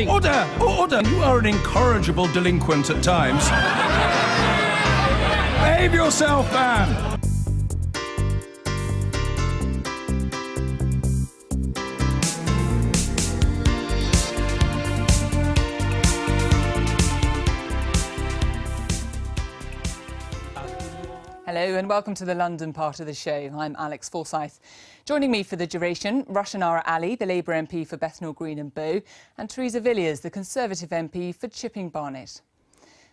Order! Order! You are an incorrigible delinquent at times. Behave yourself, man! Hello and welcome to the London part of the show. I'm Alex Forsyth. Joining me for the duration, Rushanara Ali, the Labour MP for Bethnal Green and Bow, and Theresa Villiers, the Conservative MP for Chipping Barnet.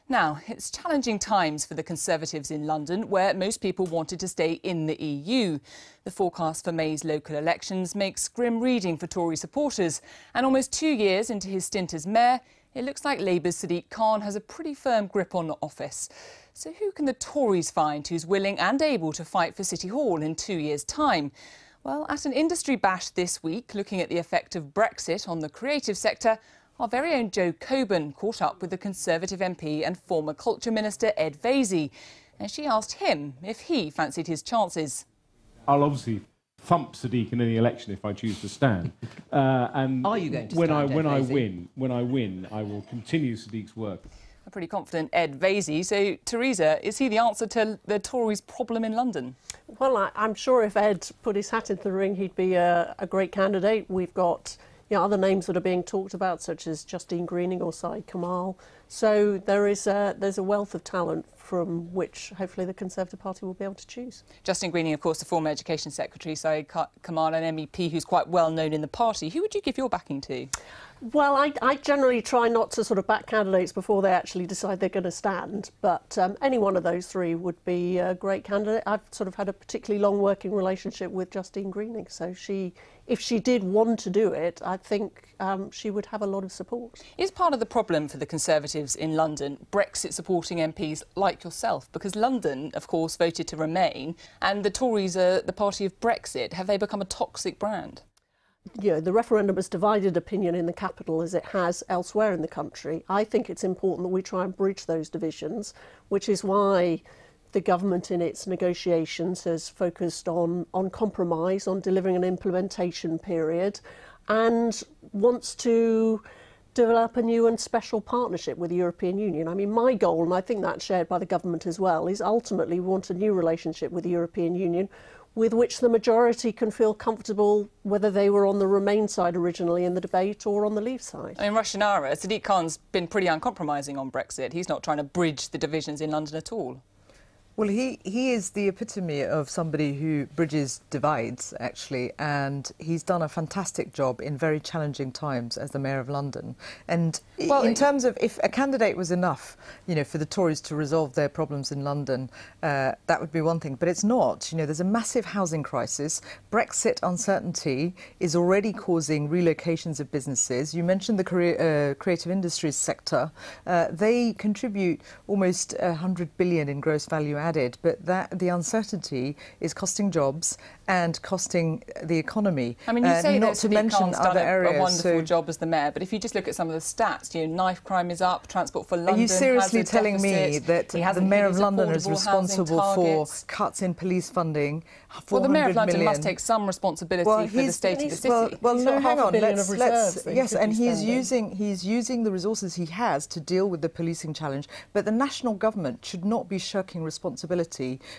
Now, it's challenging times for the Conservatives in London, where most people wanted to stay in the EU. The forecast for May's local elections makes grim reading for Tory supporters, and almost 2 years into his stint as mayor, it looks like Labour's Sadiq Khan has a pretty firm grip on office. So who can the Tories find who's willing and able to fight for City Hall in 2 years' time? Well, at an industry bash this week, looking at the effect of Brexit on the creative sector, our very own Joe Coburn caught up with the Conservative MP and former Culture Minister Ed Vaizey, and she asked him if he fancied his chances. I'll obviously thump Sadiq in any election if I choose to stand. And are you going to when stand, I win, I will continue Sadiq's work. A pretty confident Ed Vaizey. So, Theresa, is he the answer to the Tories' problem in London? Well, I'm sure if Ed put his hat into the ring, he'd be a great candidate. We've got other names that are being talked about, such as Justine Greening or Saeed Kamal. So there's a wealth of talent from which hopefully the Conservative Party will be able to choose. Justine Greening, of course, the former Education Secretary, Saeed Kamal, an MEP who's quite well known in the party. Who would you give your backing to? Well, I generally try not to sort of back candidates before they actually decide they're going to stand, but any one of those three would be a great candidate. I've sort of had a particularly long working relationship with Justine Greening, so if she did want to do it, I think she would have a lot of support. Is part of the problem for the Conservatives in London Brexit-supporting MPs like yourself? Because London, of course, voted to remain, and the Tories are the party of Brexit. Have they become a toxic brand? Yeah, the referendum has divided opinion in the capital as it has elsewhere in the country. I think it's important that we try and bridge those divisions, which is why the government in its negotiations has focused on compromise, on delivering an implementation period, and wants to develop a new and special partnership with the European Union. I mean, my goal, and I think that's shared by the government as well, is ultimately we want a new relationship with the European Union with which the majority can feel comfortable whether they were on the Remain side originally in the debate or on the Leave side. I mean, Rushanara, Sadiq Khan's been pretty uncompromising on Brexit. He's not trying to bridge the divisions in London at all. Well, he is the epitome of somebody who bridges divides, actually, and he's done a fantastic job in very challenging times as the Mayor of London. And well, in terms of if a candidate was enough, you know, for the Tories to resolve their problems in London, that would be one thing. But it's not. You know, there's a massive housing crisis. Brexit uncertainty is already causing relocations of businesses. You mentioned the creative industries sector. They contribute almost 100 billion in gross value added, but the uncertainty is costing jobs and costing the economy. I mean, you say not that to Sadiq mention Khan's done other areas. A wonderful job as the mayor, but if you just look at some of the stats, you know, knife crime is up, Transport for London. Are you seriously telling me that the Mayor of London is responsible for cuts in police funding? Well, the Mayor of London must take some responsibility for the state of the city. Well, no, hang on. Yes, and he's using the resources he has to deal with the policing challenge. But the national government should not be shirking responsibility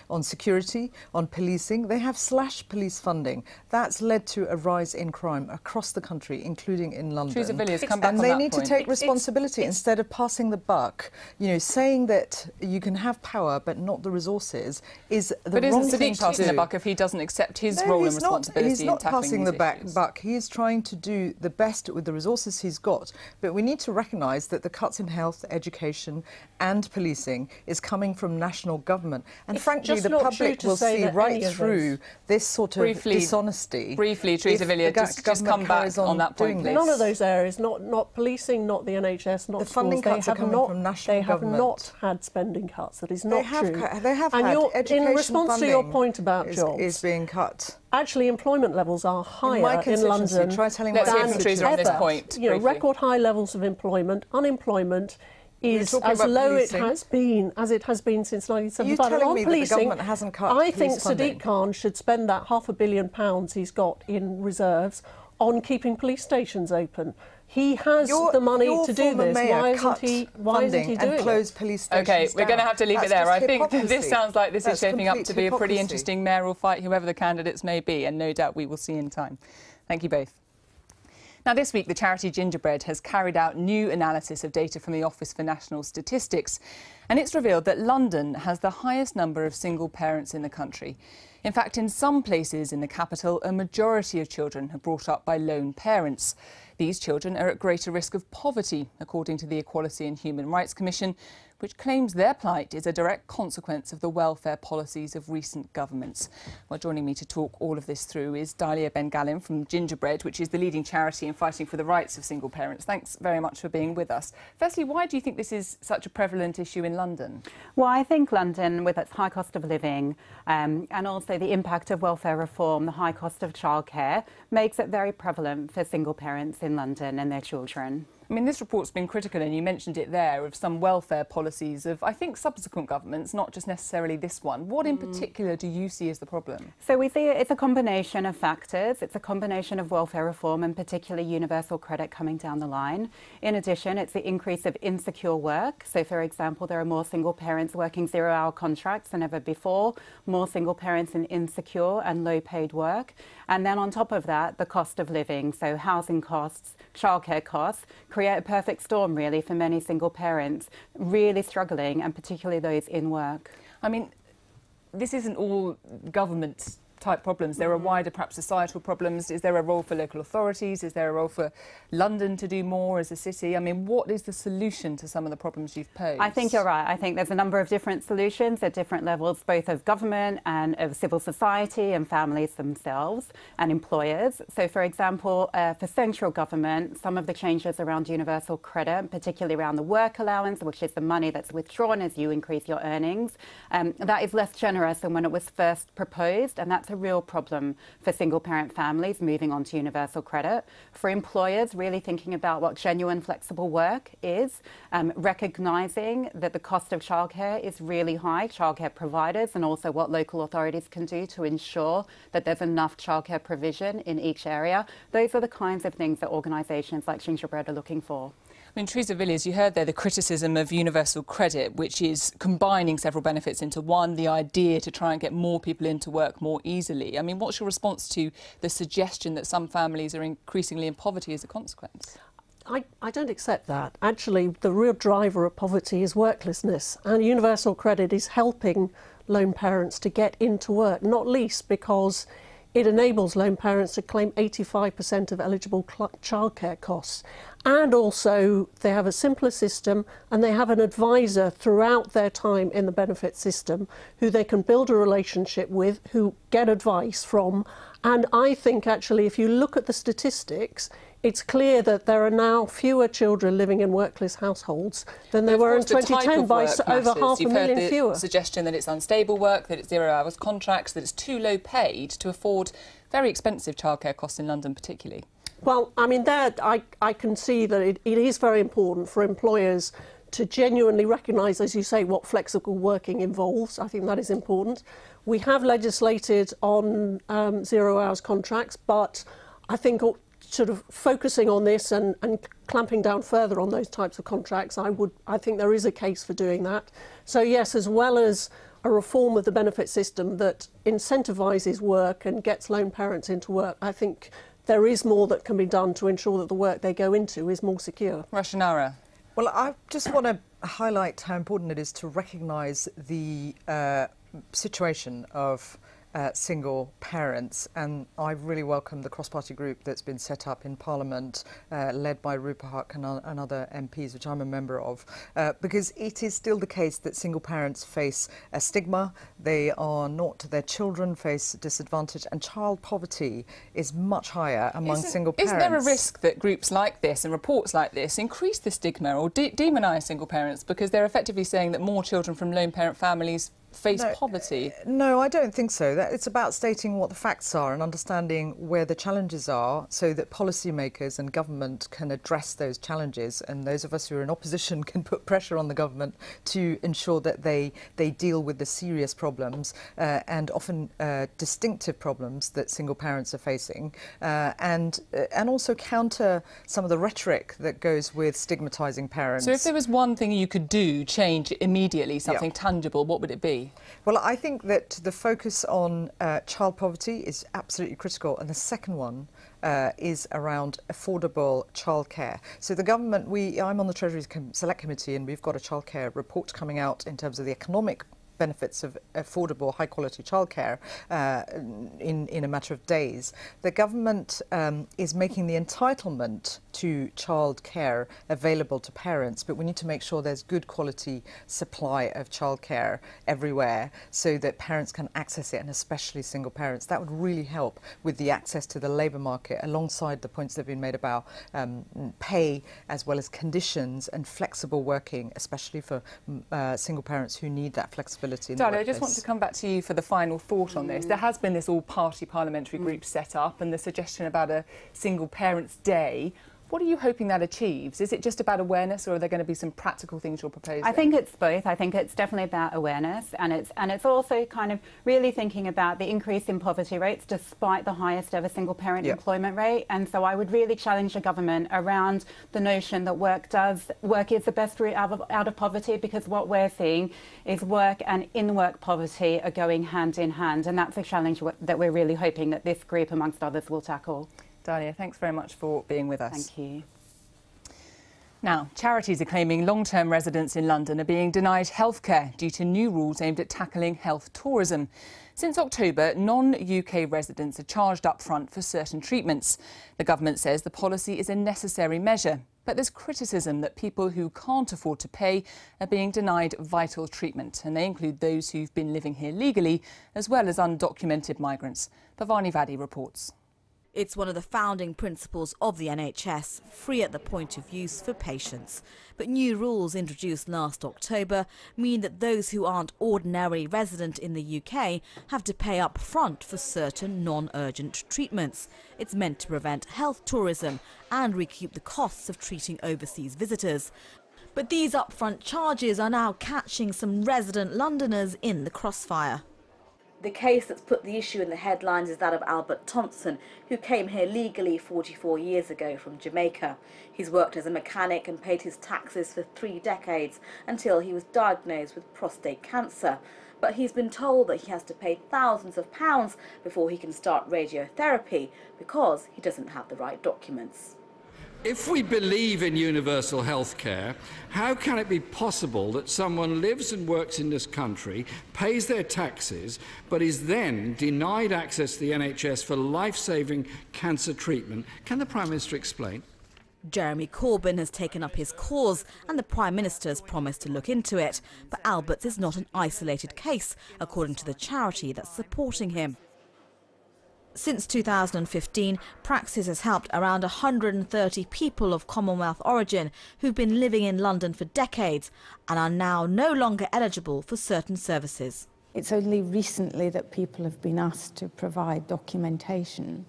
on security, on policing. They have slashed police funding. That's led to a rise in crime across the country, including in London. Theresa Villiers, come back on that And they need point. to take responsibility instead of passing the buck. You know, saying that you can have power but not the resources is the wrong thing to do. But isn't Sadiq passing the buck if he doesn't accept his role and responsibility he's not in tackling passing these the issues? buck. He's trying to do the best with the resources he's got. But we need to recognise that the cuts in health, education and policing is coming from national government. And frankly, the public will see right through this sort of dishonesty. Briefly, Theresa Villiers, just come back on that point, please. None of those areas, not policing, not the NHS, not the schools, funding cuts are coming from national government. They have not had spending cuts. That is not true. They have and had education in response to your point about jobs, is being cut. Actually, employment levels are higher in London Try telling Let's hear from Theresa on this point. You know, record high levels of employment. Unemployment is as low as it has been since 1975. You're telling me policing, that the government hasn't cut I think funding? Sadiq Khan should spend that £500 million he's got in reserves on keeping police stations open. He has the money to do this. Why isn't he doing and close police stations OK, we're going to have to leave it there. I think hypocrisy. this sounds like this is shaping up to be a pretty hypocrisy. interesting mayoral fight, whoever the candidates may be, and no doubt we will see in time. Thank you both. Now, this week, the charity Gingerbread has carried out new analysis of data from the Office for National Statistics, and it's revealed that London has the highest number of single parents in the country. In fact, in some places in the capital, a majority of children are brought up by lone parents. These children are at greater risk of poverty, according to the Equality and Human Rights Commission, which claims their plight is a direct consequence of the welfare policies of recent governments. Well, joining me to talk all of this through is Ben-Galim from Gingerbread, which is the leading charity in fighting for the rights of single parents. Thanks very much for being with us. Firstly, why do you think this is such a prevalent issue in London? Well, I think London, with its high cost of living and also the impact of welfare reform, the high cost of childcare, makes it very prevalent for single parents in London and their children. I mean, this report's been critical, and you mentioned it there, of some welfare policies of, I think, subsequent governments, not just necessarily this one. What in particular do you see as the problem? So we see it's a combination of factors. It's a combination of welfare reform and particularly universal credit coming down the line. In addition, it's the increase of insecure work. So, for example, there are more single parents working zero-hour contracts than ever before, more single parents in insecure and low-paid work. And then on top of that, the cost of living, so housing costs, childcare costs, create a perfect storm, really, for many single parents really struggling, and particularly those in work. I mean, this isn't all government type problems. There are wider, perhaps, societal problems. Is there a role for local authorities? Is there a role for London to do more as a city? I mean, what is the solution to some of the problems you've posed? I think you're right. I think there's a number of different solutions at different levels, both of government and of civil society and families themselves and employers. So, for example, for central government, some of the changes around universal credit, particularly around the work allowance, which is the money that's withdrawn as you increase your earnings, that is less generous than when it was first proposed, and that's a real problem for single-parent families moving on to universal credit. For employers, really thinking about what genuine flexible work is, recognising that the cost of childcare is really high, childcare providers, and also what local authorities can do to ensure that there's enough childcare provision in each area. Those are the kinds of things that organisations like Gingerbread are looking for. I mean, Teresa Villiers, you heard there the criticism of universal credit, which is combining several benefits into one, the idea to try and get more people into work more easily. I mean, what's your response to the suggestion that some families are increasingly in poverty as a consequence? I don't accept that. Actually, the real driver of poverty is worklessness, and universal credit is helping lone parents to get into work, not least because it enables lone parents to claim 85% of eligible childcare costs. And also, they have a simpler system, and they have an advisor throughout their time in the benefit system who they can build a relationship with, who get advice from. And I think, actually, if you look at the statistics, it's clear that there are now fewer children living in workless households than there were in 2010 by over 500,000 fewer. You've heard the suggestion that it's unstable work, that it's zero-hour contracts, that it's too low paid to afford very expensive childcare costs in London particularly. Well, I mean, I can see that it is very important for employers to genuinely recognise, as you say, what flexible working involves. I think that is important. We have legislated on zero-hours contracts, but I think sort of focusing on this and clamping down further on those types of contracts, I think there is a case for doing that. So yes, as well as a reform of the benefit system that incentivises work and gets lone parents into work, I think there is more that can be done to ensure that the work they go into is more secure. Rashanara. Well, I just want to highlight how important it is to recognise the situation of single parents, and I really welcome the cross-party group that's been set up in Parliament, led by Rupa Huq and other MPs, which I'm a member of, because it is still the case that single parents face a stigma, their children face disadvantage, and child poverty is much higher among single parents. Isn't there a risk that groups like this and reports like this increase the stigma or demonise single parents because they're effectively saying that more children from lone parent families face poverty? No, I don't think so. It's about stating what the facts are and understanding where the challenges are so that policymakers and government can address those challenges, and those of us who are in opposition can put pressure on the government to ensure that they deal with the serious problems and often distinctive problems that single parents are facing, and also counter some of the rhetoric that goes with stigmatising parents. So if there was one thing you could do, change immediately, something tangible, what would it be? Well, I think that the focus on child poverty is absolutely critical, and the second one is around affordable childcare. So the government, I'm on the Treasury Select Committee, and we've got a childcare report coming out in terms of the economic benefits of affordable, high-quality childcare in a matter of days. The government is making the entitlement to childcare available to parents, but we need to make sure there's good quality supply of childcare everywhere so that parents can access it, and especially single parents. That would really help with the access to the labour market, alongside the points that have been made about pay as well as conditions and flexible working, especially for single parents who need that flexibility. Dalia, I just want to come back to you for the final thought on this. There has been this all-party parliamentary group set up, and the suggestion about a single parents' day. What are you hoping that achieves? Is it just about awareness, or are there going to be some practical things you're proposing? I think it's both. I think it's definitely about awareness, and it's also kind of really thinking about the increase in poverty rates despite the highest ever single parent employment rate. And so I would really challenge the government around the notion that work is the best route out of poverty, because what we're seeing is work and in-work poverty are going hand in hand, and that's a challenge that we're really hoping that this group, amongst others, will tackle. Dalia, thanks very much for being with us. Thank you. Now, charities are claiming long-term residents in London are being denied healthcare due to new rules aimed at tackling health tourism. Since October, non-UK residents are charged up front for certain treatments. The government says the policy is a necessary measure, but there's criticism that people who can't afford to pay are being denied vital treatment, and they include those who've been living here legally, as well as undocumented migrants. Pavani Vadi reports. It's one of the founding principles of the NHS, free at the point of use for patients. But new rules introduced last October mean that those who aren't ordinarily resident in the UK have to pay up front for certain non-urgent treatments. It's meant to prevent health tourism and recoup the costs of treating overseas visitors. But these upfront charges are now catching some resident Londoners in the crossfire. The case that's put the issue in the headlines is that of Albert Thompson, who came here legally 44 years ago from Jamaica. He's worked as a mechanic and paid his taxes for 3 decades until he was diagnosed with prostate cancer. But he's been told that he has to pay thousands of pounds before he can start radiotherapy because he doesn't have the right documents. If we believe in universal health care, how can it be possible that someone lives and works in this country, pays their taxes, but is then denied access to the NHS for life-saving cancer treatment? Can the Prime Minister explain? Jeremy Corbyn has taken up his cause and the Prime Minister has promised to look into it. But Albert's is not an isolated case, according to the charity that's supporting him. Since 2015, Praxis has helped around 130 people of Commonwealth origin who've been living in London for decades and are now no longer eligible for certain services. It's only recently that people have been asked to provide documentation.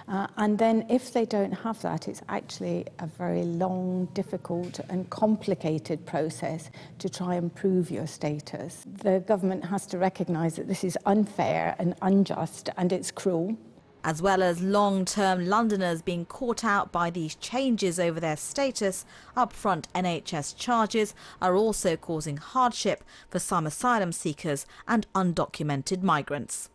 And then if they don't have that, it's actually a very long, difficult and complicated process to try and prove your status. The government has to recognise that this is unfair and unjust and it's cruel. As well as long-term Londoners being caught out by these changes over their status, upfront NHS charges are also causing hardship for some asylum seekers and undocumented migrants.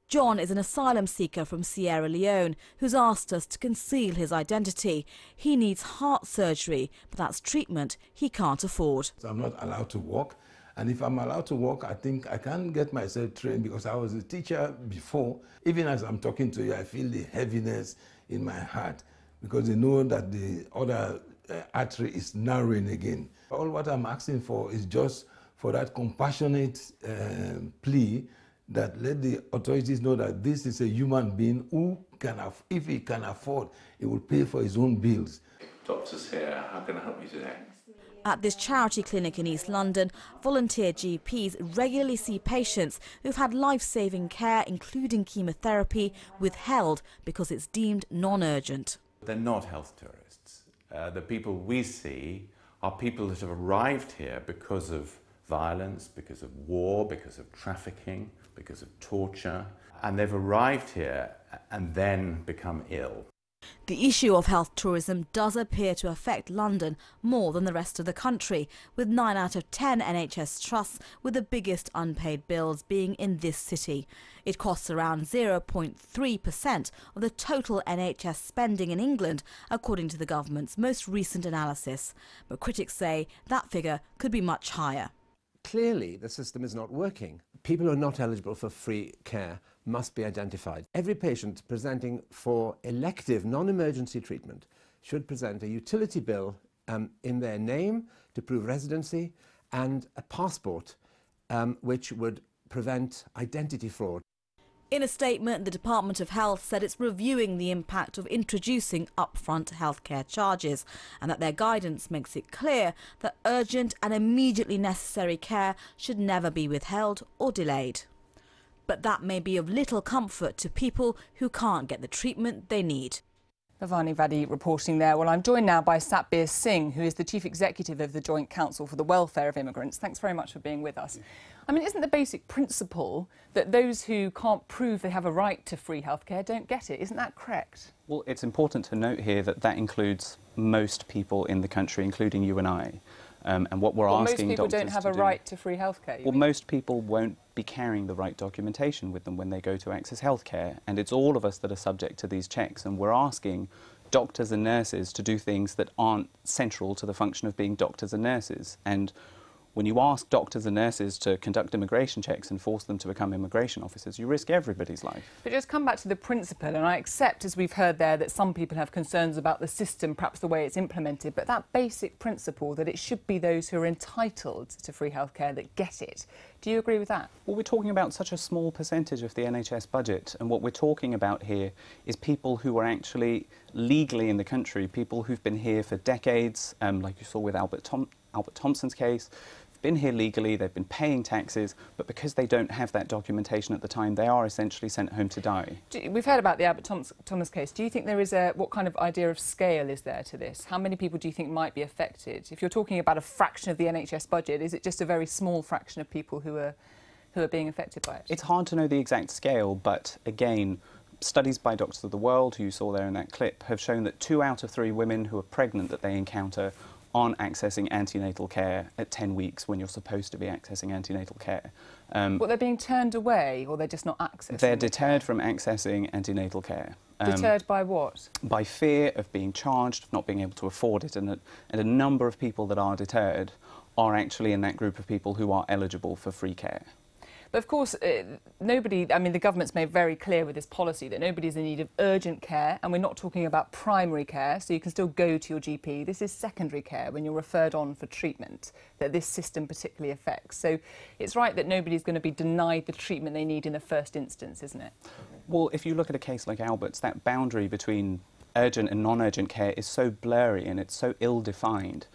John is an asylum seeker from Sierra Leone who's asked us to conceal his identity. He needs heart surgery, but that's treatment he can't afford. I'm not allowed to walk, and if I'm allowed to walk, I think I can get myself trained because I was a teacher before. Even as I'm talking to you, I feel the heaviness in my heart because they know that the other artery is narrowing again. All what I'm asking for is just for that compassionate plea that let the authorities know that this is a human being who can, if he can afford, he will pay for his own bills. doctors here. How can I help you today? At this charity clinic in East London, volunteer GPs regularly see patients who've had life-saving care, including chemotherapy, withheld because it's deemed non-urgent. They're not health tourists. The people we see are people that have arrived here because of violence, because of war, because of trafficking, because of torture, and they've arrived here and then become ill. The issue of health tourism does appear to affect London more than the rest of the country, with 9 out of 10 NHS trusts with the biggest unpaid bills being in this city. It costs around 0.3% of the total NHS spending in England, according to the government's most recent analysis. But critics say that figure could be much higher. Clearly, the system is not working. People who are not eligible for free care must be identified. Every patient presenting for elective non-emergency treatment should present a utility bill in their name to prove residency and a passport which would prevent identity fraud. In a statement, the Department of Health said it's reviewing the impact of introducing upfront healthcare charges and that their guidance makes it clear that urgent and immediately necessary care should never be withheld or delayed. But that may be of little comfort to people who can't get the treatment they need. Bhavani Vaddy reporting there. Well, I'm joined now by Satbir Singh, who is the Chief Executive of the Joint Council for the Welfare of Immigrants. Thanks very much for being with us. I mean, isn't the basic principle that those who can't prove they have a right to free healthcare don't get it? Isn't that correct? Well, it's important to note here that that includes most people in the country, including you and I. And what we're asking most people doctors don't have a right to free healthcare. Well, most people won't be carrying the right documentation with them when they go to access healthcare, and it's all of us that are subject to these checks, and we're asking doctors and nurses to do things that aren't central to the function of being doctors and nurses. And when you ask doctors and nurses to conduct immigration checks and force them to become immigration officers, you risk everybody's life. But just come back to the principle, and I accept, as we've heard there, that some people have concerns about the system, perhaps the way it's implemented, but that basic principle that it should be those who are entitled to free healthcare that get it. Do you agree with that? Well, we're talking about such a small percentage of the NHS budget, and what we're talking about here is people who are actually legally in the country, people who've been here for decades, like you saw with Albert Thompson's case. Been here legally, they've been paying taxes, but because they don't have that documentation at the time, they are essentially sent home to die. We've heard about the Albert Thomas case. Do you think there is what kind of idea of scale is there to this? How many people do you think might be affected? If you're talking about a fraction of the NHS budget, is it just a very small fraction of people who are being affected by it? It's hard to know the exact scale, but again, studies by Doctors of the World, who you saw there in that clip, have shown that 2 out of 3 women who are pregnant that they encounter aren't accessing antenatal care at 10 weeks when you're supposed to be accessing antenatal care. But they're being turned away, or they're just not accessing? They're deterred from accessing antenatal care. Deterred by what? By fear of being charged, of not being able to afford it, and a number of people that are deterred are actually in that group of people who are eligible for free care. But of course, nobody, I mean, the government's made very clear with this policy that nobody's in need of urgent care, and we're not talking about primary care, so you can still go to your GP. This is secondary care when you're referred on for treatment that this system particularly affects. So it's right that nobody's going to be denied the treatment they need in the first instance, isn't it? Well, if you look at a case like Albert's, that boundary between urgent and non-urgent care is so blurry and it's so ill-defined.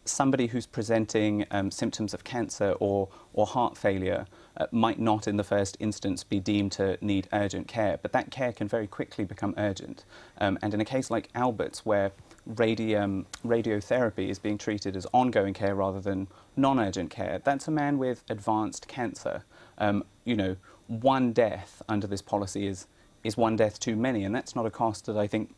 Somebody who's presenting symptoms of cancer or heart failure might not in the first instance be deemed to need urgent care, but that care can very quickly become urgent. And in a case like Albert's, where radiotherapy is being treated as ongoing care rather than non-urgent care, that's a man with advanced cancer. You know, one death under this policy is one death too many, and that's not a cost that I think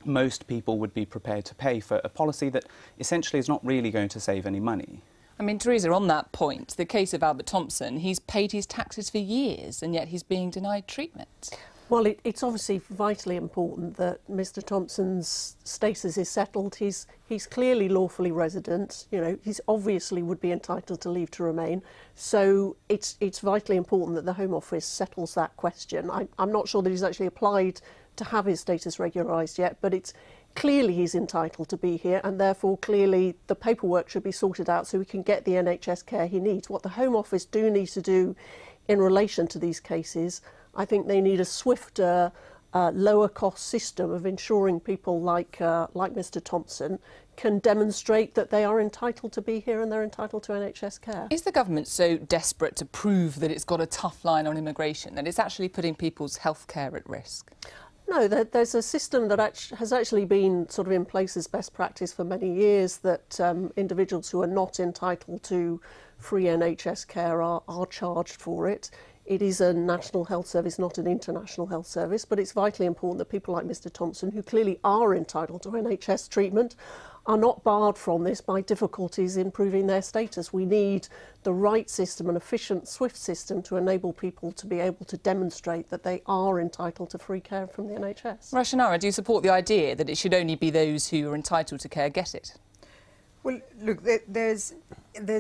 most people would be prepared to pay for a policy that essentially is not really going to save any money. I mean, Teresa, on that point, the case of Albert Thompson, he's paid his taxes for years and yet he's being denied treatment. Well, it's obviously vitally important that Mr Thompson's status is settled. He's clearly lawfully resident. You know, he's obviously would be entitled to leave to remain. So it's vitally important that the Home Office settles that question. I'm not sure that he's actually applied to have his status regularised yet, but it's clearly he's entitled to be here, and therefore clearly the paperwork should be sorted out so he can get the NHS care he needs. What the Home Office do need to do in relation to these cases, I think they need a swifter lower cost system of ensuring people like Mr Thompson can demonstrate that they are entitled to be here and they're entitled to NHS care. Is the government so desperate to prove that it's got a tough line on immigration that it's actually putting people's health care at risk? No, there's a system that has actually been sort of in place as best practice for many years, that individuals who are not entitled to free NHS care are charged for it. It is a national health service, not an international health service, but it's vitally important that people like Mr Thompson, who clearly are entitled to NHS treatment, are not barred from this by difficulties in proving their status. We need the right system, an efficient, swift system, to enable people to be able to demonstrate that they are entitled to free care from the NHS. Rashanara, do you support the idea that it should only be those who are entitled to care get it? Well, look, there's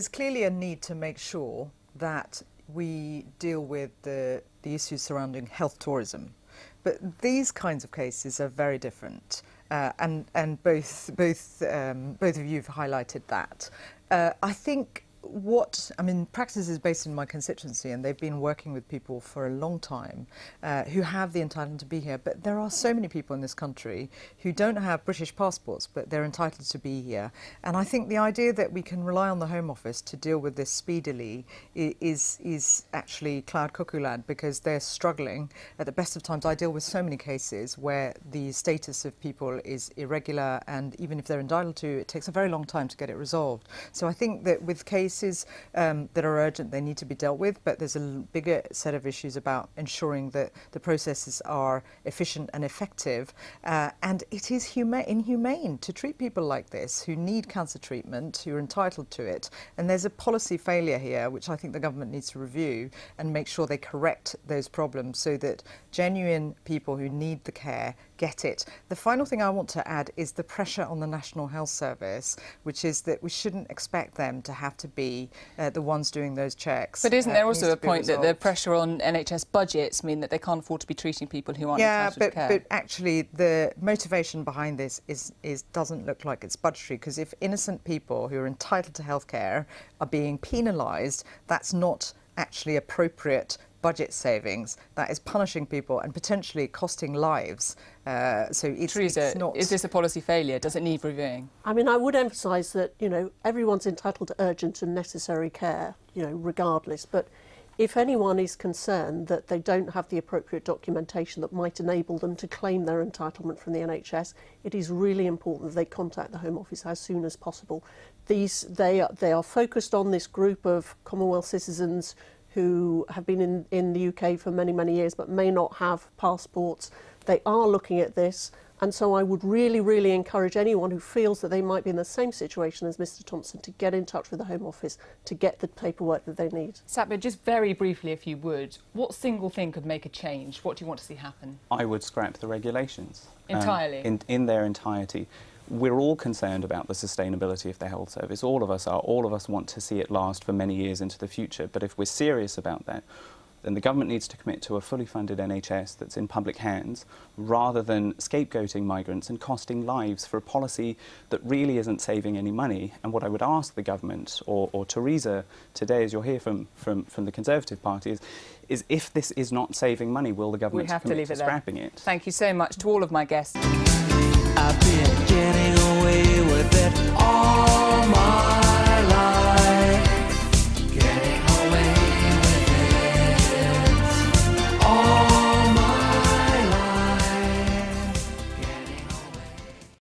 clearly a need to make sure that we deal with the issues surrounding health tourism. But these kinds of cases are very different. And both of you have highlighted that. I think practice is based in my constituency, and they've been working with people for a long time who have the entitlement to be here. But there are so many people in this country who don't have British passports, but they're entitled to be here. And I think the idea that we can rely on the Home Office to deal with this speedily is actually cloud cuckoo land, because they're struggling at the best of times. I deal with so many cases where the status of people is irregular, and even if they're entitled to, it takes a very long time to get it resolved. So I think that with cases that are urgent, they need to be dealt with, but there's a bigger set of issues about ensuring that the processes are efficient and effective, and it is inhumane to treat people like this who need cancer treatment, who are entitled to it. And there's a policy failure here which I think the government needs to review and make sure they correct those problems so that genuine people who need the care get it. The final thing I want to add is the pressure on the National Health Service, which is that we shouldn't expect them to have to be the ones doing those checks. But isn't there also a point that the pressure on NHS budgets mean that they can't afford to be treating people who aren't entitled to care? But actually the motivation behind this doesn't look like it's budgetary, because if innocent people who are entitled to healthcare are being penalised, that's not actually appropriate budget savings. That is punishing people and potentially costing lives. So Teresa, it's not... is this a policy failure? Does it need reviewing? I mean, I would emphasise that, everyone's entitled to urgent and necessary care, regardless. But if anyone is concerned that they don't have the appropriate documentation that might enable them to claim their entitlement from the NHS, it is really important that they contact the Home Office as soon as possible. They are focused on this group of Commonwealth citizens who have been in the UK for many, many years but may not have passports. They are looking at this, and so I would really, really encourage anyone who feels that they might be in the same situation as Mr Thompson to get in touch with the Home Office to get the paperwork that they need. Satbir, just very briefly, if you would, what single thing could make a change? What do you want to see happen? I would scrap the regulations. Entirely? In their entirety. We're all concerned about the sustainability of the health service. All of us are. All of us want to see it last for many years into the future. But if we're serious about that, then the government needs to commit to a fully funded NHS that's in public hands, rather than scapegoating migrants and costing lives for a policy that really isn't saving any money. And what I would ask the government, or Teresa today, as you'll hear from the Conservative Party, is if this is not saving money, will the government commit to scrapping it? Thank you so much to all of my guests. I've been getting